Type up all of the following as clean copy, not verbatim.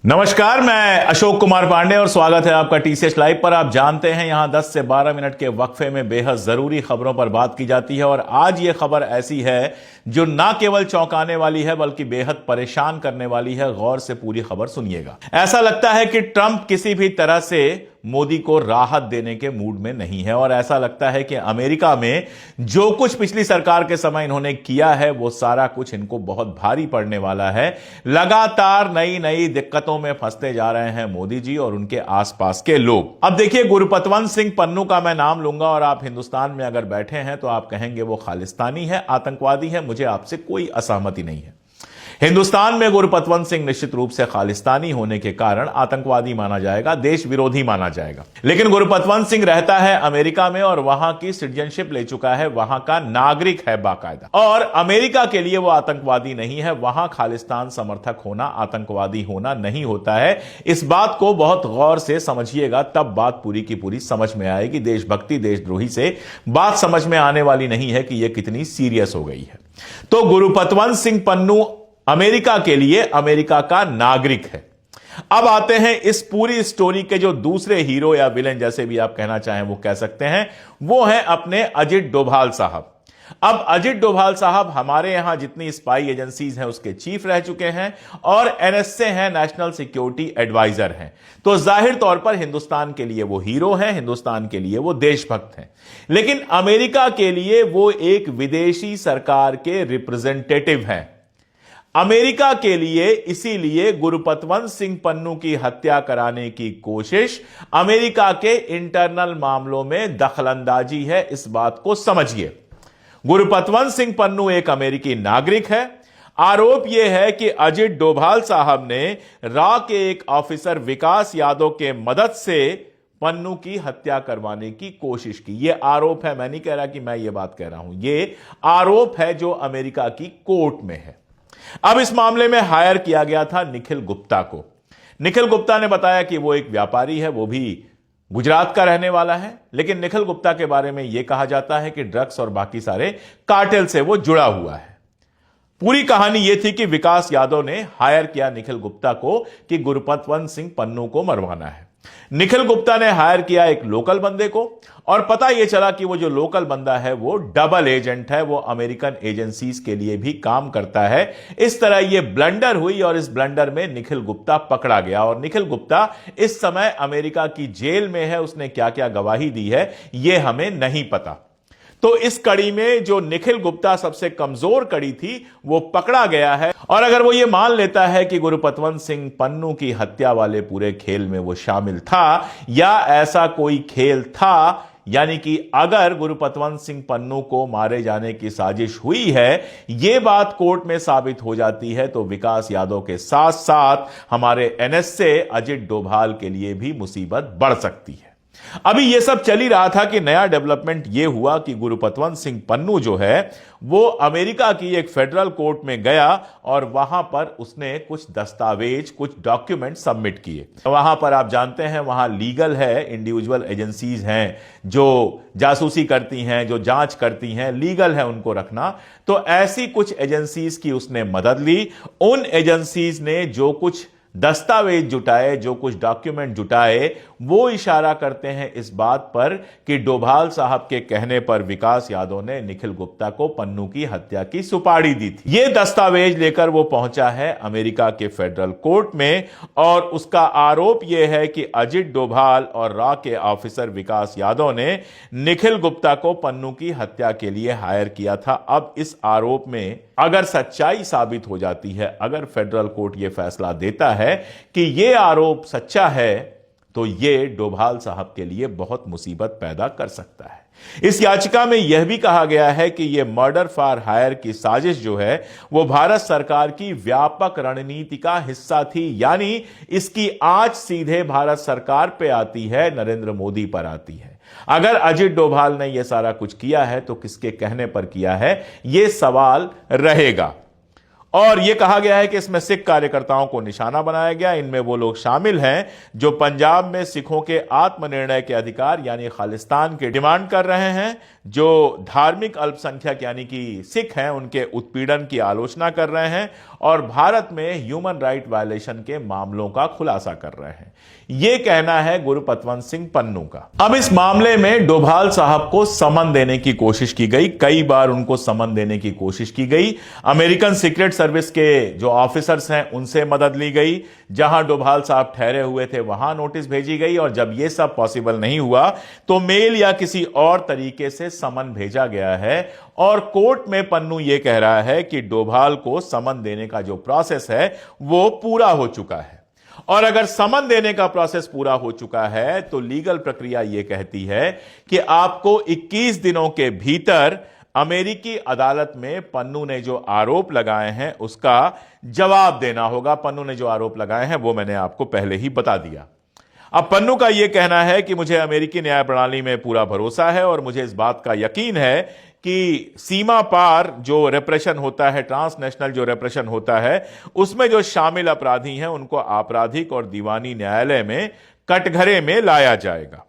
नमस्कार, मैं अशोक कुमार पांडे और स्वागत है आपका टीसीएस लाइव पर। आप जानते हैं यहां 10 से 12 मिनट के वक्फे में बेहद जरूरी खबरों पर बात की जाती है और आज यह खबर ऐसी है जो ना केवल चौंकाने वाली है बल्कि बेहद परेशान करने वाली है। गौर से पूरी खबर सुनिएगा। ऐसा लगता है कि ट्रंप किसी भी तरह से मोदी को राहत देने के मूड में नहीं है और ऐसा लगता है कि अमेरिका में जो कुछ पिछली सरकार के समय इन्होंने किया है वो सारा कुछ इनको बहुत भारी पड़ने वाला है। लगातार नई नई दिक्कतों में फंसते जा रहे हैं मोदी जी और उनके आसपास के लोग। अब देखिए, गुरपतवंत सिंह पन्नू का मैं नाम लूंगा और आप हिंदुस्तान में अगर बैठे हैं तो आप कहेंगे वो खालिस्तानी है, आतंकवादी है। मुझे आपसे कोई असहमति नहीं है। हिंदुस्तान में गुरपतवंत सिंह निश्चित रूप से खालिस्तानी होने के कारण आतंकवादी माना जाएगा, देश विरोधी माना जाएगा। लेकिन गुरपतवंत सिंह रहता है अमेरिका में और वहां की सिटीजनशिप ले चुका है, वहां का नागरिक है बाकायदा। और अमेरिका के लिए वो आतंकवादी नहीं है। वहां खालिस्तान समर्थक होना आतंकवादी होना नहीं होता है। इस बात को बहुत गौर से समझिएगा, तब बात पूरी की पूरी समझ में आएगी। देशभक्ति देशद्रोही से बात समझ में आने वाली नहीं है कि यह कितनी सीरियस हो गई है। तो गुरपतवंत सिंह पन्नू अमेरिका के लिए अमेरिका का नागरिक है। अब आते हैं इस पूरी स्टोरी के जो दूसरे हीरो या विलेन, जैसे भी आप कहना चाहें वो कह सकते हैं, वो हैं अपने अजित डोभाल साहब। अब अजित डोभाल साहब हमारे यहां जितनी स्पाई एजेंसीज हैं उसके चीफ रह चुके हैं और एनएसए हैं, नेशनल सिक्योरिटी एडवाइजर हैं। तो जाहिर तौर पर हिंदुस्तान के लिए वो हीरो हैं, हिंदुस्तान के लिए वो देशभक्त हैं। लेकिन अमेरिका के लिए वो एक विदेशी सरकार के रिप्रेजेंटेटिव हैं। अमेरिका के लिए इसीलिए गुरपतवंत सिंह पन्नू की हत्या कराने की कोशिश अमेरिका के इंटरनल मामलों में दखलंदाजी है। इस बात को समझिए। गुरपतवंत सिंह पन्नू एक अमेरिकी नागरिक है। आरोप यह है कि अजित डोभाल साहब ने रॉ के एक ऑफिसर विकास यादव के मदद से पन्नू की हत्या करवाने की कोशिश की। यह आरोप है, मैं नहीं कह रहा कि मैं यह बात कह रहा हूं। यह आरोप है जो अमेरिका की कोर्ट में है। अब इस मामले में हायर किया गया था निखिल गुप्ता को। निखिल गुप्ता ने बताया कि वो एक व्यापारी है, वो भी गुजरात का रहने वाला है। लेकिन निखिल गुप्ता के बारे में यह कहा जाता है कि ड्रग्स और बाकी सारे कार्टेल से वो जुड़ा हुआ है। पूरी कहानी यह थी कि विकास यादव ने हायर किया निखिल गुप्ता को कि गुरपतवंत सिंह पन्नू को मरवाना है। निखिल गुप्ता ने हायर किया एक लोकल बंदे को और पता यह चला कि वो जो लोकल बंदा है वो डबल एजेंट है, वो अमेरिकन एजेंसीज के लिए भी काम करता है। इस तरह यह ब्लंडर हुई और इस ब्लंडर में निखिल गुप्ता पकड़ा गया और निखिल गुप्ता इस समय अमेरिका की जेल में है। उसने क्या क्या गवाही दी है यह हमें नहीं पता। तो इस कड़ी में जो निखिल गुप्ता सबसे कमजोर कड़ी थी वो पकड़ा गया है। और अगर वो ये मान लेता है कि गुरपतवंत सिंह पन्नू की हत्या वाले पूरे खेल में वो शामिल था या ऐसा कोई खेल था, यानी कि अगर गुरपतवंत सिंह पन्नू को मारे जाने की साजिश हुई है, यह बात कोर्ट में साबित हो जाती है, तो विकास यादव के साथ साथ हमारे एनएसए अजित डोभाल के लिए भी मुसीबत बढ़ सकती है। अभी यह सब चल ही रहा था कि नया डेवलपमेंट यह हुआ कि गुरपतवंत सिंह पन्नू जो है वो अमेरिका की एक फेडरल कोर्ट में गया और वहां पर उसने कुछ दस्तावेज, कुछ डॉक्यूमेंट सबमिट किए। वहां पर आप जानते हैं वहां लीगल है, इंडिविजुअल एजेंसीज हैं जो जासूसी करती हैं, जो जांच करती हैं, लीगल है उनको रखना। तो ऐसी कुछ एजेंसीज की उसने मदद ली। उन एजेंसीज ने जो कुछ दस्तावेज जुटाए, जो कुछ डॉक्यूमेंट जुटाए, वो इशारा करते हैं इस बात पर कि डोभाल साहब के कहने पर विकास यादव ने निखिल गुप्ता को पन्नू की हत्या की सुपारी दी थी। ये दस्तावेज लेकर वो पहुंचा है अमेरिका के फेडरल कोर्ट में और उसका आरोप यह है कि अजित डोभाल और रॉ के ऑफिसर विकास यादव ने निखिल गुप्ता को पन्नू की हत्या के लिए हायर किया था। अब इस आरोप में अगर सच्चाई साबित हो जाती है, अगर फेडरल कोर्ट यह फैसला देता है कि यह आरोप सच्चा है, तो यह डोभाल साहब के लिए बहुत मुसीबत पैदा कर सकता है। इस याचिका में यह भी कहा गया है कि यह मर्डर फॉर हायर की साजिश जो है वो भारत सरकार की व्यापक रणनीति का हिस्सा थी, यानी इसकी आंच सीधे भारत सरकार पे आती है, नरेंद्र मोदी पर आती है। अगर अजित डोभाल ने यह सारा कुछ किया है तो किसके कहने पर किया है, यह सवाल रहेगा। और यह कहा गया है कि इसमें सिख कार्यकर्ताओं को निशाना बनाया गया। इनमें वो लोग शामिल हैं जो पंजाब में सिखों के आत्मनिर्णय के अधिकार यानी खालिस्तान की डिमांड कर रहे हैं, जो धार्मिक अल्पसंख्यक यानी कि सिख हैं उनके उत्पीड़न की आलोचना कर रहे हैं और भारत में ह्यूमन राइट वायलेशन के मामलों का खुलासा कर रहे हैं। यह कहना है गुरपतवंत सिंह पन्नू का। अब इस मामले में डोभाल साहब को समन देने की कोशिश की गई, कई बार उनको समन देने की कोशिश की गई। अमेरिकन सीक्रेट सर्विस के जो ऑफिसर्स हैं उनसे मदद ली गई, जहां डोभाल साहब ठहरे हुए थे वहां नोटिस भेजी गई, और जब यह सब पॉसिबल नहीं हुआ तो मेल या किसी और तरीके से समन भेजा गया है। और कोर्ट में पन्नू यह कह रहा है कि डोभाल को समन देने का जो प्रोसेस है वो पूरा हो चुका है, और अगर समन देने का प्रोसेस पूरा हो चुका है तो लीगल प्रक्रिया यह कहती है कि आपको 21 दिनों के भीतर अमेरिकी अदालत में पन्नू ने जो आरोप लगाए हैं उसका जवाब देना होगा। पन्नू ने जो आरोप लगाए हैं वो मैंने आपको पहले ही बता दिया। अब पन्नू का यह कहना है कि मुझे अमेरिकी न्याय प्रणाली में पूरा भरोसा है और मुझे इस बात का यकीन है कि सीमा पार जो रेप्रेशन होता है, ट्रांसनेशनल जो रेप्रेशन होता है, उसमें जो शामिल अपराधी हैं उनको आपराधिक और दीवानी न्यायालय में कटघरे में लाया जाएगा।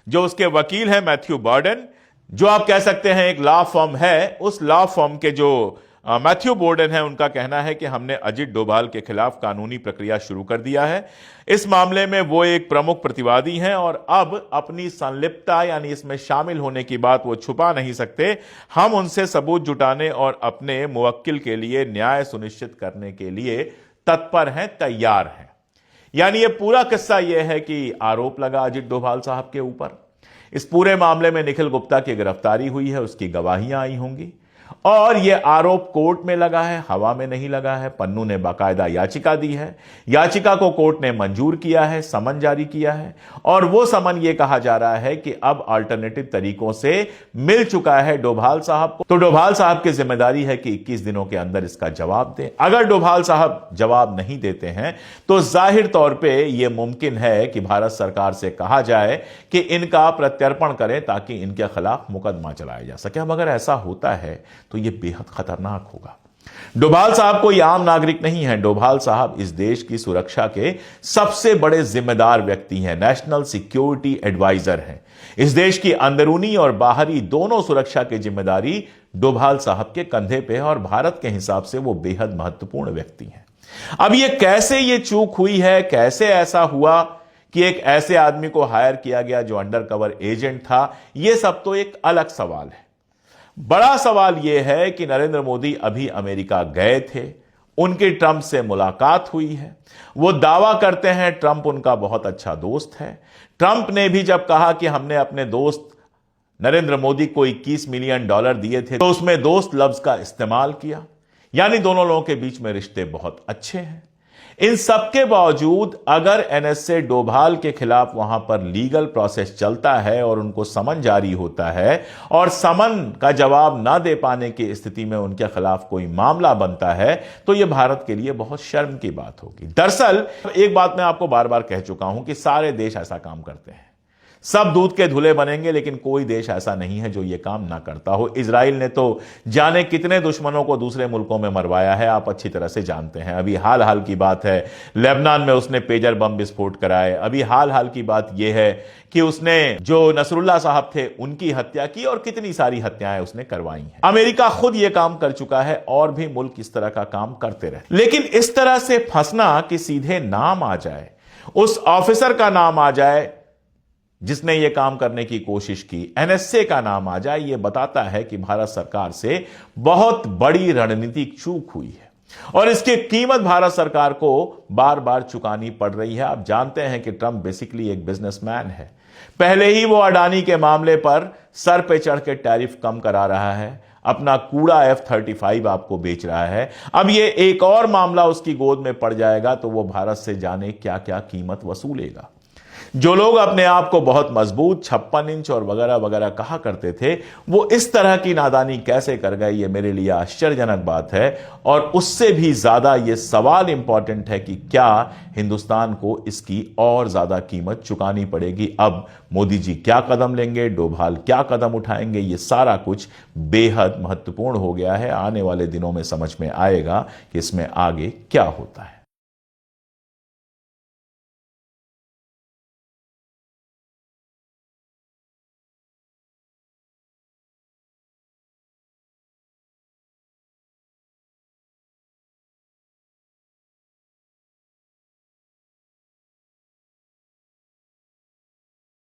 जो उसके वकील हैं मैथ्यू बॉर्डन, जो आप कह सकते हैं एक लॉ फर्म है, उस लॉ फर्म के जो मैथ्यू बॉर्डन है, उनका कहना है कि हमने अजित डोभाल के खिलाफ कानूनी प्रक्रिया शुरू कर दिया है। इस मामले में वो एक प्रमुख प्रतिवादी हैं और अब अपनी संलिप्तता यानी इसमें शामिल होने की बात वो छुपा नहीं सकते। हम उनसे सबूत जुटाने और अपने मुवक्किल के लिए न्याय सुनिश्चित करने के लिए तत्पर हैं, तैयार हैं। यानी ये पूरा किस्सा यह है कि आरोप लगा अजित डोभाल साहब के ऊपर। इस पूरे मामले में निखिल गुप्ता की गिरफ्तारी हुई है, उसकी गवाहियां आई होंगी, और यह आरोप कोर्ट में लगा है, हवा में नहीं लगा है। पन्नू ने बाकायदा याचिका दी है, याचिका को कोर्ट ने मंजूर किया है, समन जारी किया है, और वो समन यह कहा जा रहा है कि अब अल्टरनेटिव तरीकों से मिल चुका है डोभाल साहब को। तो डोभाल साहब की जिम्मेदारी है कि 21 दिनों के अंदर इसका जवाब दें। अगर डोभाल साहब जवाब नहीं देते हैं तो जाहिर तौर पर यह मुमकिन है कि भारत सरकार से कहा जाए कि इनका प्रत्यर्पण करें ताकि इनके खिलाफ मुकदमा चलाया जा सके। अब अगर ऐसा होता है तो यह बेहद खतरनाक होगा। डोभाल साहब कोई आम नागरिक नहीं है। डोभाल साहब इस देश की सुरक्षा के सबसे बड़े जिम्मेदार व्यक्ति हैं, नेशनल सिक्योरिटी एडवाइजर हैं। इस देश की अंदरूनी और बाहरी दोनों सुरक्षा की जिम्मेदारी डोभाल साहब के कंधे पे है और भारत के हिसाब से वो बेहद महत्वपूर्ण व्यक्ति हैं। अब ये कैसे ये चूक हुई है, कैसे ऐसा हुआ कि एक ऐसे आदमी को हायर किया गया जो अंडरकवर एजेंट था, यह सब तो एक अलग सवाल है। बड़ा सवाल यह है कि नरेंद्र मोदी अभी अमेरिका गए थे, उनकी ट्रंप से मुलाकात हुई है। वो दावा करते हैं ट्रंप उनका बहुत अच्छा दोस्त है। ट्रंप ने भी जब कहा कि हमने अपने दोस्त नरेंद्र मोदी को $21 मिलियन दिए थे तो उसमें दोस्त लफ्ज का इस्तेमाल किया, यानी दोनों लोगों के बीच में रिश्ते बहुत अच्छे हैं। इन सबके बावजूद अगर एनएसए डोभाल के खिलाफ वहां पर लीगल प्रोसेस चलता है और उनको समन जारी होता है और समन का जवाब ना दे पाने की स्थिति में उनके खिलाफ कोई मामला बनता है तो यह भारत के लिए बहुत शर्म की बात होगी। दरअसल एक बात मैं आपको बार बार कह चुका हूं कि सारे देश ऐसा काम करते हैं, सब दूध के धुले बनेंगे, लेकिन कोई देश ऐसा नहीं है जो यह काम ना करता हो। इजराइल ने तो जाने कितने दुश्मनों को दूसरे मुल्कों में मरवाया है, आप अच्छी तरह से जानते हैं। अभी हाल हाल की बात है, लेबनान में उसने पेजर बम विस्फोट कराए। अभी हाल हाल की बात यह है कि उसने जो नसरुल्लाह साहब थे उनकी हत्या की और कितनी सारी हत्याएं उसने करवाई हैं। अमेरिका खुद यह काम कर चुका है और भी मुल्क इस तरह का काम करते रहे। लेकिन इस तरह से फंसना कि सीधे नाम आ जाए, उस ऑफिसर का नाम आ जाए जिसने यह काम करने की कोशिश की, एनएसए का नाम आ जाए, यह बताता है कि भारत सरकार से बहुत बड़ी रणनीतिक चूक हुई है और इसकी कीमत भारत सरकार को बार बार चुकानी पड़ रही है। आप जानते हैं कि ट्रंप बेसिकली एक बिजनेसमैन है। पहले ही वो अडानी के मामले पर सर पे चढ़ के टैरिफ कम करा रहा है, अपना कूड़ा F-35 आपको बेच रहा है। अब ये एक और मामला उसकी गोद में पड़ जाएगा तो वो भारत से जाने क्या क्या कीमत वसूलेगा। जो लोग अपने आप को बहुत मजबूत 56 इंच और वगैरह वगैरह कहा करते थे, वो इस तरह की नादानी कैसे कर गए, ये मेरे लिए आश्चर्यजनक बात है। और उससे भी ज्यादा ये सवाल इंपॉर्टेंट है कि क्या हिंदुस्तान को इसकी और ज्यादा कीमत चुकानी पड़ेगी। अब मोदी जी क्या कदम लेंगे, डोभाल क्या कदम उठाएंगे, ये सारा कुछ बेहद महत्वपूर्ण हो गया है। आने वाले दिनों में समझ में आएगा कि इसमें आगे क्या होता है।